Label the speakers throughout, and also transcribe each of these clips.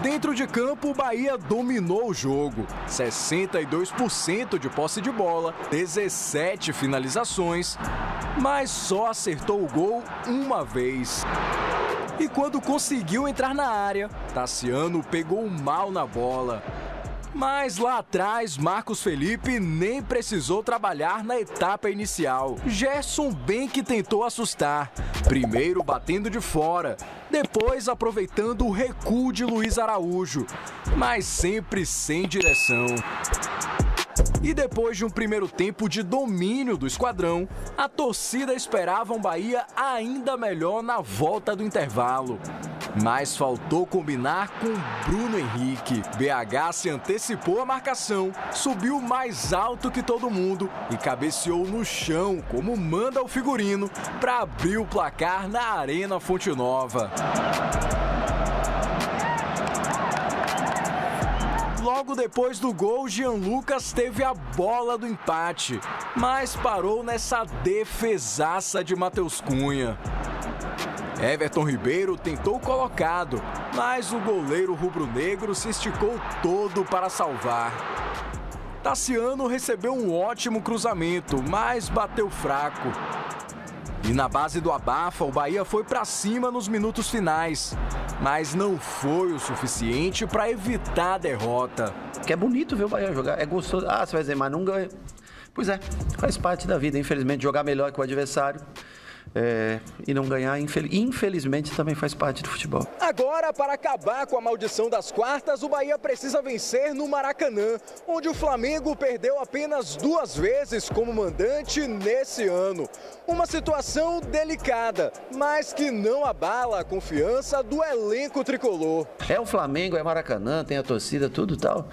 Speaker 1: Dentro de campo, o Bahia dominou o jogo. 62% de posse de bola, 17 finalizações, mas só acertou o gol uma vez. E quando conseguiu entrar na área, Tassiano pegou mal na bola. Mas lá atrás, Marcos Felipe nem precisou trabalhar na etapa inicial. Gerson bem que tentou assustar, primeiro batendo de fora, depois aproveitando o recuo de Luiz Araújo, mas sempre sem direção. E depois de um primeiro tempo de domínio do esquadrão, a torcida esperava um Bahia ainda melhor na volta do intervalo. Mas faltou combinar com Bruno Henrique. BH se antecipou à marcação, subiu mais alto que todo mundo e cabeceou no chão, como manda o figurino, para abrir o placar na Arena Fonte Nova. Logo depois do gol, Jean Lucas teve a bola do empate, mas parou nessa defesaça de Matheus Cunha. Everton Ribeiro tentou colocado, mas o goleiro rubro-negro se esticou todo para salvar. Tassiano recebeu um ótimo cruzamento, mas bateu fraco. E na base do abafa, o Bahia foi para cima nos minutos finais, mas não foi o suficiente para evitar a derrota.
Speaker 2: Que é bonito ver o Bahia jogar, é gostoso. Ah, você vai dizer, mas não ganha. Pois é, faz parte da vida, infelizmente, jogar melhor que o adversário. E não ganhar, infelizmente, também faz parte do futebol.
Speaker 1: Agora, para acabar com a maldição das quartas, o Bahia precisa vencer no Maracanã, onde o Flamengo perdeu apenas 2 vezes como mandante nesse ano. Uma situação delicada, mas que não abala a confiança do elenco tricolor.
Speaker 2: É o Flamengo, é Maracanã, tem a torcida, tudo e tal.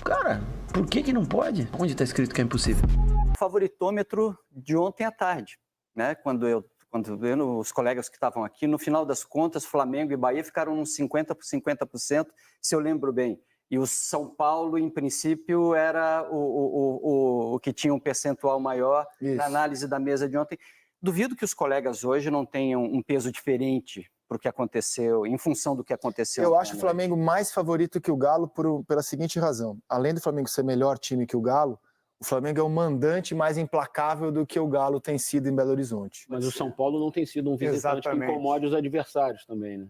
Speaker 2: Cara, por que não pode? Onde está escrito que é impossível?
Speaker 3: Favoritômetro de ontem à tarde, né? Quando os colegas que estavam aqui, no final das contas, Flamengo e Bahia ficaram uns 50% por 50%, se eu lembro bem. E o São Paulo, em princípio, era o que tinha um percentual maior na análise da mesa de ontem. Duvido que os colegas hoje não tenham um peso diferente para o que aconteceu, em função do que aconteceu.
Speaker 4: Eu acho o Flamengo mais favorito que o Galo pela seguinte razão. Além do Flamengo ser melhor time que o Galo, o Flamengo é um mandante mais implacável do que o Galo tem sido em Belo Horizonte.
Speaker 5: Mas o São Paulo não tem sido um visitante que incomode os adversários também, né?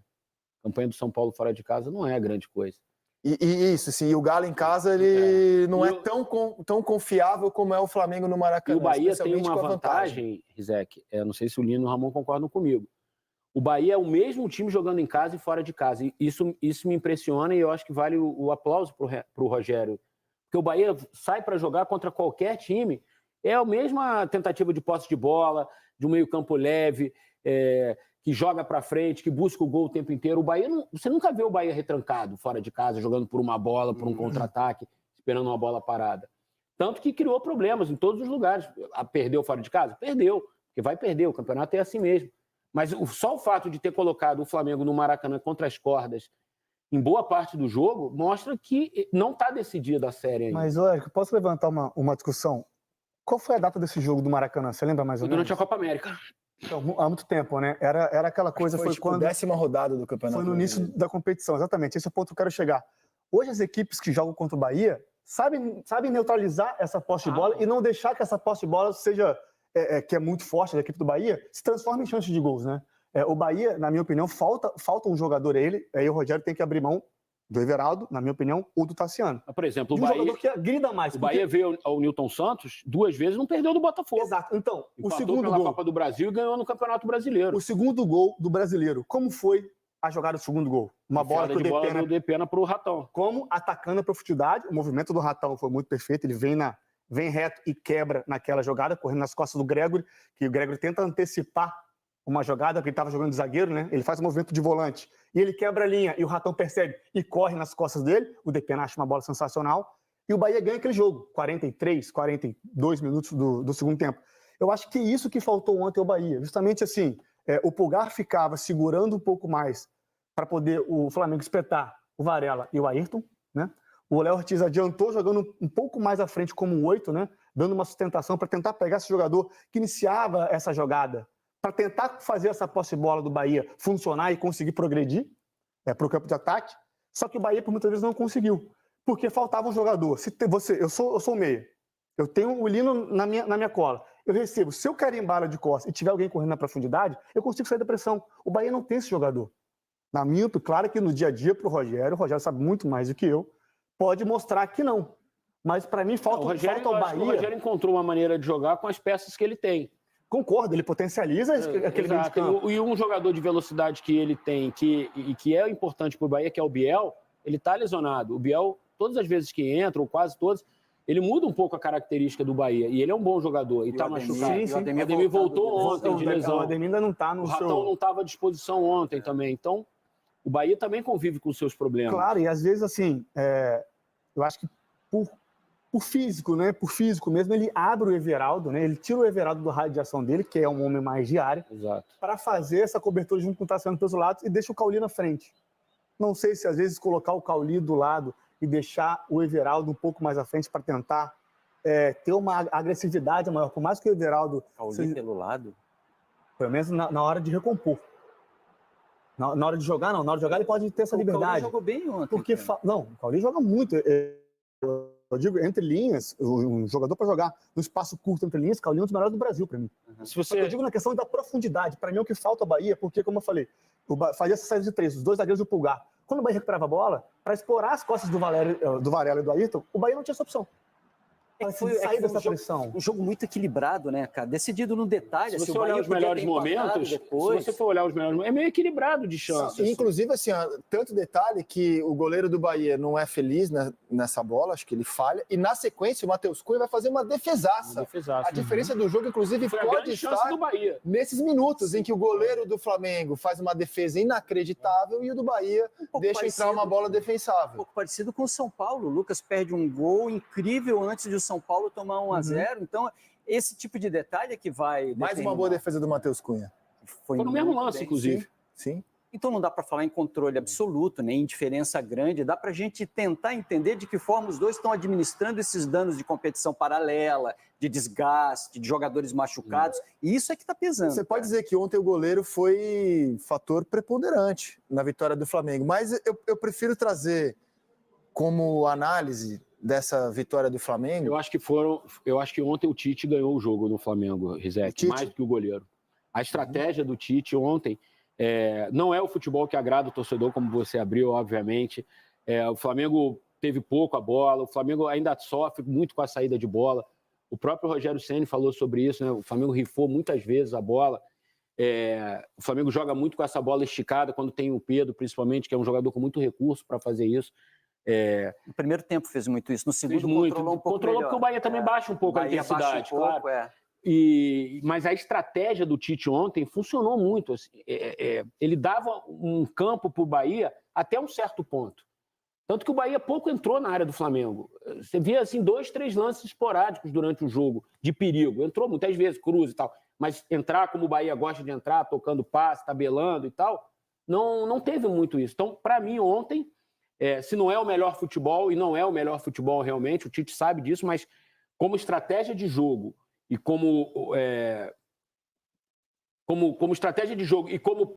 Speaker 5: A campanha do São Paulo fora de casa não é grande coisa.
Speaker 4: Isso, sim. E o Galo em casa, ele não é tão confiável como é o Flamengo no Maracanã.
Speaker 5: E o Bahia tem uma vantagem, Rizek, não sei se o Lino e o Ramon concordam comigo. O Bahia é o mesmo time jogando em casa e fora de casa. E isso me impressiona e eu acho que vale o aplauso para o Rogério. Porque o Bahia sai para jogar contra qualquer time, é a mesma tentativa de posse de bola, de um meio-campo leve, que joga para frente, que busca o gol o tempo inteiro. O Bahia, você nunca vê o Bahia retrancado fora de casa, jogando por uma bola, por um contra-ataque, esperando uma bola parada. Tanto que criou problemas em todos os lugares. Perdeu fora de casa? Perdeu, porque vai perder, o campeonato é assim mesmo. Mas só o fato de ter colocado o Flamengo no Maracanã contra as cordas em boa parte do jogo, mostra que não está decidida a série ainda.
Speaker 6: Mas, Érico, posso levantar uma discussão? Qual foi a data desse jogo do Maracanã? Você lembra mais ou menos?
Speaker 5: Durante a Copa América.
Speaker 6: Então, há muito tempo, né? Era aquela coisa...
Speaker 4: Foi tipo
Speaker 6: quando...
Speaker 4: 10ª rodada do campeonato.
Speaker 6: Foi no início da competição, exatamente. Esse é o ponto que eu quero chegar. Hoje as equipes que jogam contra o Bahia sabem neutralizar essa posse de bola e não deixar que essa posse de bola seja... que é muito forte da equipe do Bahia, se transforma em chances de gols, né? O Bahia, na minha opinião, falta um jogador aí o Rogério tem que abrir mão do Everaldo, na minha opinião, ou do Tassiano.
Speaker 5: Por exemplo,
Speaker 6: um jogador que grida mais.
Speaker 5: O Bahia veio ao Nilton Santos 2 vezes e não perdeu do Botafogo.
Speaker 6: Exato. Então,
Speaker 5: o segundo gol... Copa do Brasil e ganhou no Campeonato Brasileiro.
Speaker 6: O segundo gol do Brasileiro. Como foi a jogada do segundo gol? Uma bola que
Speaker 5: o Depena para o Ratão.
Speaker 6: Como atacando a profundidade. O movimento do Ratão foi muito perfeito. Ele vem reto e quebra naquela jogada, correndo nas costas do Gregory, que o Gregory tenta antecipar uma jogada, porque ele estava jogando de zagueiro, né? Ele faz um movimento de volante. E ele quebra a linha, e o Ratão percebe e corre nas costas dele. O Depena acha uma bola sensacional. E o Bahia ganha aquele jogo. 43, 42 minutos do segundo tempo. Eu acho que isso que faltou ontem ao Bahia. Justamente assim, o Pulgar ficava segurando um pouco mais para poder o Flamengo espetar o Varela e o Ayrton, né? O Léo Ortiz adiantou jogando um pouco mais à frente como um 8, né? Dando uma sustentação para tentar pegar esse jogador que iniciava essa jogada, para tentar fazer essa posse de bola do Bahia funcionar e conseguir progredir para o campo de ataque. Só que o Bahia, por muitas vezes, não conseguiu. Porque faltava um jogador. Eu sou meia. Eu tenho o Lino na minha cola. Eu recebo. Se eu carimbar de costas e tiver alguém correndo na profundidade, eu consigo sair da pressão. O Bahia não tem esse jogador. Na minha opinião, claro que no dia a dia, para o Rogério sabe muito mais do que eu, pode mostrar que não. Mas, para mim, falta o Bahia.
Speaker 5: O Rogério encontrou uma maneira de jogar com as peças que ele tem.
Speaker 6: Concordo, ele potencializa aquele meio de campo.
Speaker 5: E um jogador de velocidade que ele tem, que é importante para o Bahia, que é o Biel, ele está lesionado. O Biel, todas as vezes que entra, ou quase todas, ele muda um pouco a característica do Bahia. E ele é um bom jogador. E está machucado.
Speaker 6: Sim.
Speaker 5: O Ademir voltou ontem de lesão.
Speaker 6: O Ademir ainda não está no
Speaker 5: O Ratão não estava à disposição ontem também. Então, o Bahia também convive com os seus problemas.
Speaker 6: Claro, e às vezes, assim, eu acho que por físico, né? Por físico mesmo, ele abre o Everaldo, né? Ele tira o Everaldo do raio de ação dele, que é um homem mais de área, para fazer essa cobertura junto com o Tassiano pelos lados e deixa o Cauli na frente. Não sei se às vezes colocar o Cauli do lado e deixar o Everaldo um pouco mais à frente para tentar ter uma agressividade maior. Por mais que o Everaldo...
Speaker 3: Cauli pelo lado?
Speaker 6: Pelo menos na hora de recompor. Na hora de jogar, não. Na hora de jogar ele pode ter essa liberdade. O Cauli
Speaker 3: jogou bem ontem.
Speaker 6: Porque não, o Cauli joga muito. Eu digo, entre linhas, um jogador para jogar no espaço curto entre linhas, Cauli é um dos melhores do Brasil para mim. Eu digo na questão da profundidade. Para mim, o que falta ao Bahia, porque, como eu falei, fazia essa saída de três, os dois zagueiros do Pulgar. Quando o Bahia recuperava a bola, para explorar as costas do Varela e do Ayrton, o Bahia não tinha essa opção.
Speaker 3: Foi sair dessa pressão. Um jogo muito equilibrado, né, cara? Decidido no detalhe.
Speaker 5: Se você olhar os melhores momentos, se você for olhar os melhores momentos, é meio equilibrado de chances.
Speaker 4: Inclusive, assim, tanto detalhe que o goleiro do Bahia não é feliz nessa bola, acho que ele falha, e na sequência o Matheus Cunha vai fazer uma defesaça. A diferença do jogo, inclusive, pode estar
Speaker 5: do Bahia.
Speaker 4: Nesses minutos em que o goleiro do Flamengo faz uma defesa inacreditável e o do Bahia deixa entrar uma bola defensável.
Speaker 3: Um pouco parecido com o São Paulo. O Lucas perde um gol incrível antes de o São Paulo tomar 1-0. Então, esse tipo de detalhe é que vai...
Speaker 4: Mais uma boa defesa do Matheus Cunha.
Speaker 5: Foi no mesmo lance,
Speaker 3: bem,
Speaker 5: inclusive.
Speaker 4: Sim.
Speaker 3: Então, não dá para falar em controle absoluto, nem em diferença grande. Dá para a gente tentar entender de que forma os dois estão administrando esses danos de competição paralela, de desgaste, de jogadores machucados. E isso é que está pesando.
Speaker 4: Você pode dizer que ontem o goleiro foi fator preponderante na vitória do Flamengo. Mas eu prefiro trazer como análise dessa vitória do Flamengo.
Speaker 5: Eu acho que ontem o Tite ganhou o jogo no Flamengo, Rizek, mais do que o goleiro. A estratégia do Tite ontem não é o futebol que agrada o torcedor, como você abriu, obviamente. O Flamengo teve pouco a bola, o Flamengo ainda sofre muito com a saída de bola. O próprio Rogério Ceni falou sobre isso, né? O Flamengo rifou muitas vezes a bola. O Flamengo joga muito com essa bola esticada, quando tem o Pedro, principalmente, que é um jogador com muito recurso para fazer isso.
Speaker 3: No primeiro tempo fez muito isso, no segundo
Speaker 5: controlou um pouco melhor. Porque o Bahia também baixa um pouco a intensidade, claro. Mas a estratégia do Tite ontem funcionou muito. Assim, ele dava um campo para o Bahia até um certo ponto. Tanto que o Bahia pouco entrou na área do Flamengo. Você via assim, 2, 3 lances esporádicos durante o jogo, de perigo. Entrou muitas vezes, cruz e tal. Mas entrar como o Bahia gosta de entrar, tocando passe, tabelando e tal, não teve muito isso. Então, para mim, ontem... se não é o melhor futebol, e não é o melhor futebol realmente, o Tite sabe disso, mas como estratégia de jogo e como estratégia de jogo e como